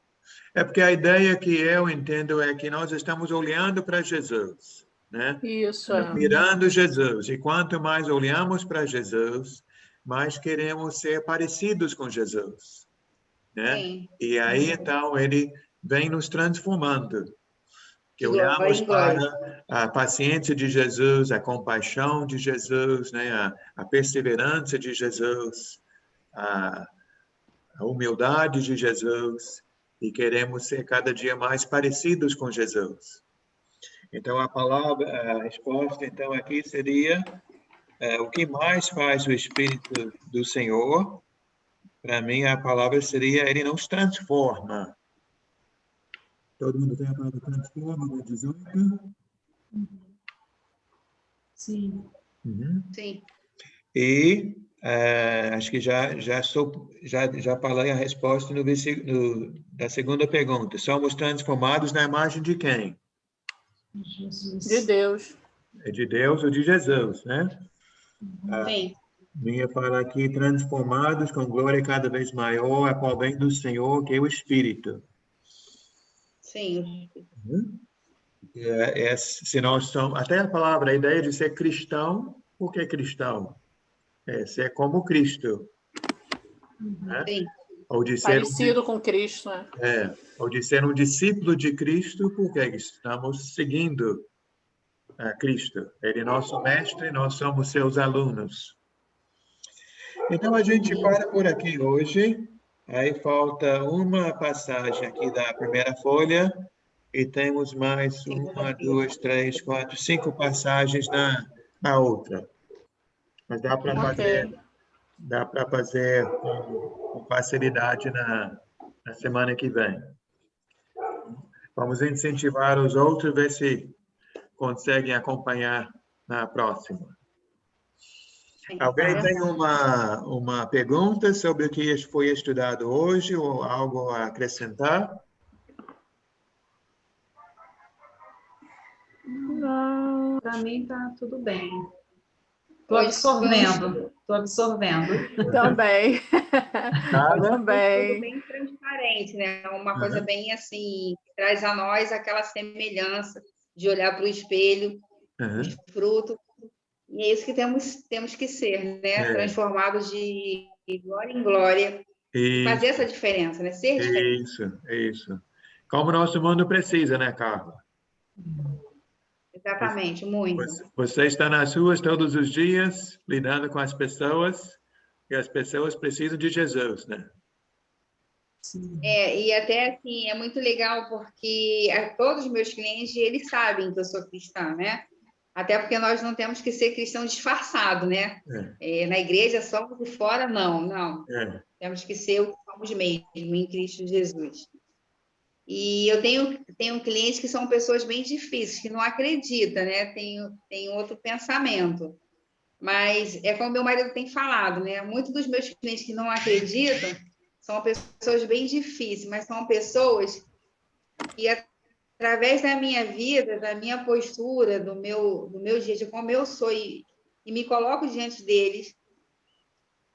É porque a ideia que eu entendo é que nós estamos olhando para Jesus, né? Isso, Mirando Jesus. E quanto mais olhamos para Jesus, mais queremos ser parecidos com Jesus, né? Sim. E aí, então, ele vem nos transformando. Que De glória olhamos em glória. para a paciência de Jesus, a compaixão de Jesus, né? A perseverança de Jesus, a humildade de Jesus, e queremos ser cada dia mais parecidos com Jesus. Então, a resposta, então, aqui seria o que mais faz o Espírito do Senhor? Para mim, a palavra seria, ele nos transforma. Todo mundo tem a palavra transforma no 18? Sim. Uhum. Sim. E acho que já falei a resposta da segunda pergunta. Somos transformados na imagem de quem? Jesus. de Deus. É de Deus ou de Jesus, né? Sim. Minha fala aqui, transformados com glória cada vez maior, a qual vem do Senhor, que é o Espírito. Sim. Se nós somos, até a palavra, a ideia de ser cristão, por que cristão? É ser como Cristo. Né? Sim. Ou de ser Parecido com Cristo, né? ou de ser um discípulo de Cristo, porque estamos seguindo a Cristo. Ele é nosso mestre, nós somos seus alunos. Então, a gente para por aqui hoje. Aí falta uma passagem aqui da primeira folha e temos mais uma, duas, três, quatro, cinco passagens na outra. Mas dá para Ok. fazer com facilidade na semana que vem. Vamos incentivar os outros, ver se conseguem acompanhar na próxima. Alguém tem uma pergunta sobre o que foi estudado hoje ou algo a acrescentar? Não. Para mim está tudo bem. Estou absorvendo. Também. Nada? Tudo Também. bem transparente, né? Uma coisa Uhum. bem assim, que traz a nós aquela semelhança de olhar para o espelho, os frutos. E é isso que temos que ser, né? Transformados de glória em glória. E fazer essa diferença, né? Ser diferente. Isso. Como o nosso mundo precisa, né, Carla? Exatamente, muito. Você está nas ruas todos os dias, lidando com as pessoas, e as pessoas precisam de Jesus, né? Sim. E até assim, é muito legal porque todos os meus clientes, eles sabem que eu sou cristã, né? Até porque nós não temos que ser cristão disfarçado, né? Na igreja somos e fora, não. Temos que ser o que somos mesmo, em Cristo Jesus. E eu tenho clientes que são pessoas bem difíceis, que não acreditam, né? Tem outro pensamento. Mas é como meu marido tem falado, né? Muitos dos meus clientes que não acreditam são pessoas bem difíceis, mas são pessoas que, através da minha vida, da minha postura, do meu jeito, como eu sou, e me coloco diante deles,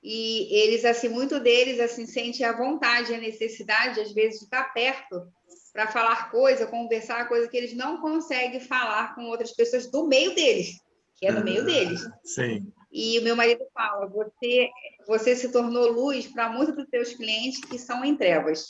e eles, assim, muito deles, assim, sentem a vontade, a necessidade, às vezes, de estar perto para falar conversar coisa que eles não conseguem falar com outras pessoas do meio deles, que é no meio deles. Sim. E o meu marido fala, você se tornou luz para muitos dos seus clientes que são em trevas,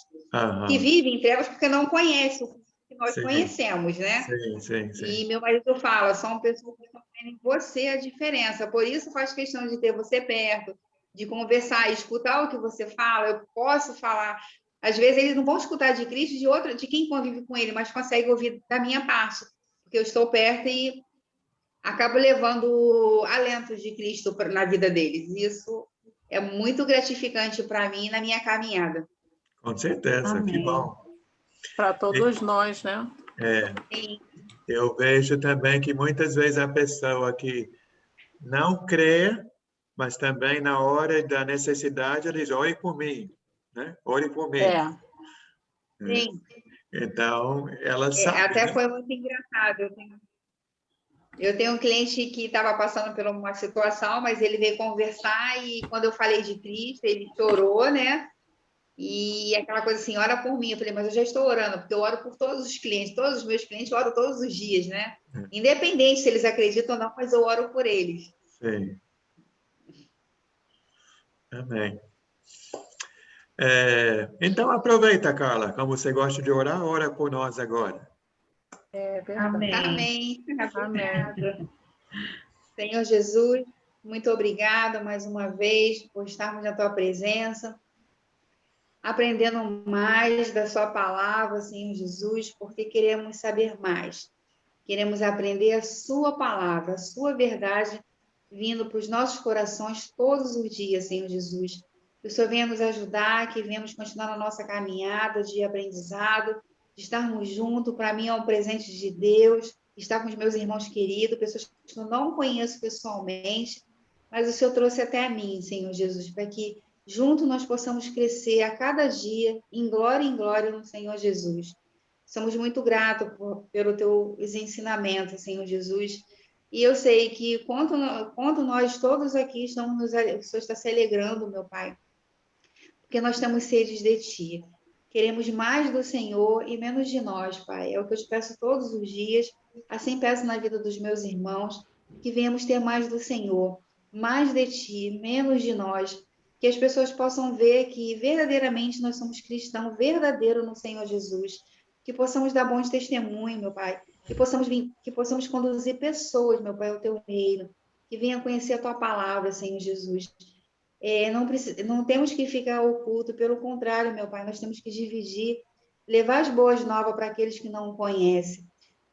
que vivem em trevas porque não conhecem o que nós conhecemos, né? Sim. E meu marido fala, são pessoas que estão vendo em você a diferença, por isso faz questão de ter você perto, de conversar, escutar o que você fala. Eu posso falar, às vezes eles não vão escutar de Cristo, de quem convive com ele, mas conseguem ouvir da minha parte, porque eu estou perto e acabo levando alentos de Cristo na vida deles. Isso é muito gratificante para mim na minha caminhada. Com certeza, Amém. que bom. Para todos nós, né? Sim. Eu vejo também que muitas vezes a pessoa que não crê, mas também na hora da necessidade, eles ore por mim, né? Ore por mim. Sim. Então, ela sabe. Até foi muito engraçado. Eu tenho um cliente que estava passando por uma situação, mas ele veio conversar e quando eu falei de Cristo, ele chorou, né? E aquela coisa assim, ora por mim. Eu falei, mas eu já estou orando, porque eu oro por todos os clientes, todos os meus clientes, eu oro todos os dias, né? Independente se eles acreditam ou não, mas eu oro por eles. Sim. Amém. Então, aproveita, Carla. Como você gosta de orar, ora por nós agora. É verdade. Amém. Amém. Senhor Jesus, muito obrigada mais uma vez por estarmos na tua presença, aprendendo mais da sua palavra, Senhor Jesus, porque queremos saber mais. Queremos aprender a sua palavra, a sua verdade, vindo para os nossos corações todos os dias, Senhor Jesus. Que o Senhor venha nos ajudar, que venhamos continuar na nossa caminhada de aprendizado, de estarmos juntos. Para mim é um presente de Deus, estar com os meus irmãos queridos, pessoas que eu não conheço pessoalmente, mas o Senhor trouxe até mim, Senhor Jesus, para que juntos nós possamos crescer a cada dia, em glória no Senhor Jesus. Somos muito gratos pelo teus ensinamentos, Senhor Jesus. E eu sei que quanto nós todos aqui o Senhor está se alegrando, meu Pai, porque nós temos sede de Ti. Queremos mais do Senhor e menos de nós, Pai. É o que eu te peço todos os dias. Assim peço na vida dos meus irmãos, que venhamos ter mais do Senhor, mais de Ti, menos de nós. Que as pessoas possam ver que verdadeiramente nós somos cristãos verdadeiros no Senhor Jesus. Que possamos dar bons testemunhos, meu Pai. Que possamos conduzir pessoas, meu Pai, ao Teu reino. Que venham conhecer a Tua palavra, Senhor Jesus. Não temos que ficar oculto, pelo contrário, meu Pai, nós temos que dividir, levar as boas novas para aqueles que não o conhecem.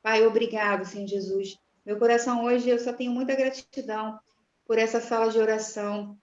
Pai, obrigado, Senhor Jesus. Meu coração hoje, eu só tenho muita gratidão por essa sala de oração,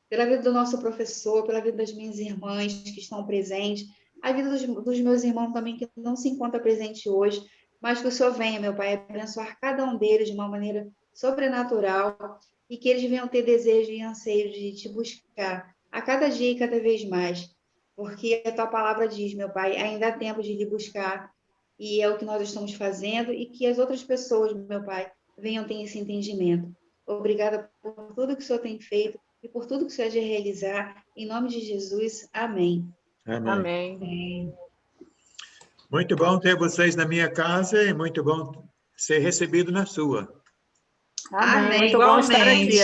pela vida do nosso professor, pela vida das minhas irmãs que estão presentes, a vida dos meus irmãos também que não se encontra presente hoje, mas que o Senhor venha, meu Pai, abençoar cada um deles de uma maneira sobrenatural e que eles venham ter desejo e anseio de te buscar a cada dia e cada vez mais, porque a tua palavra diz, meu Pai, ainda há tempo de lhe buscar e é o que nós estamos fazendo e que as outras pessoas, meu Pai, venham ter esse entendimento. Obrigada por tudo que o Senhor tem feito e por tudo que o Senhor há de realizar. Em nome de Jesus, amém. Amém. Muito bom ter vocês na minha casa e muito bom ser recebido na sua. Amém. Muito bom estar aqui.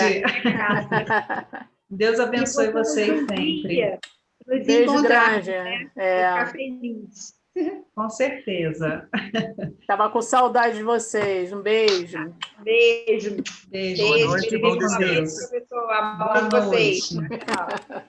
Deus abençoe vocês sempre. Beijo grande. Ficar feliz. Com certeza. Estava com saudade de vocês. Um beijo. Beijo. Boa noite, bom descanso. Professor, boa noite. Tchau.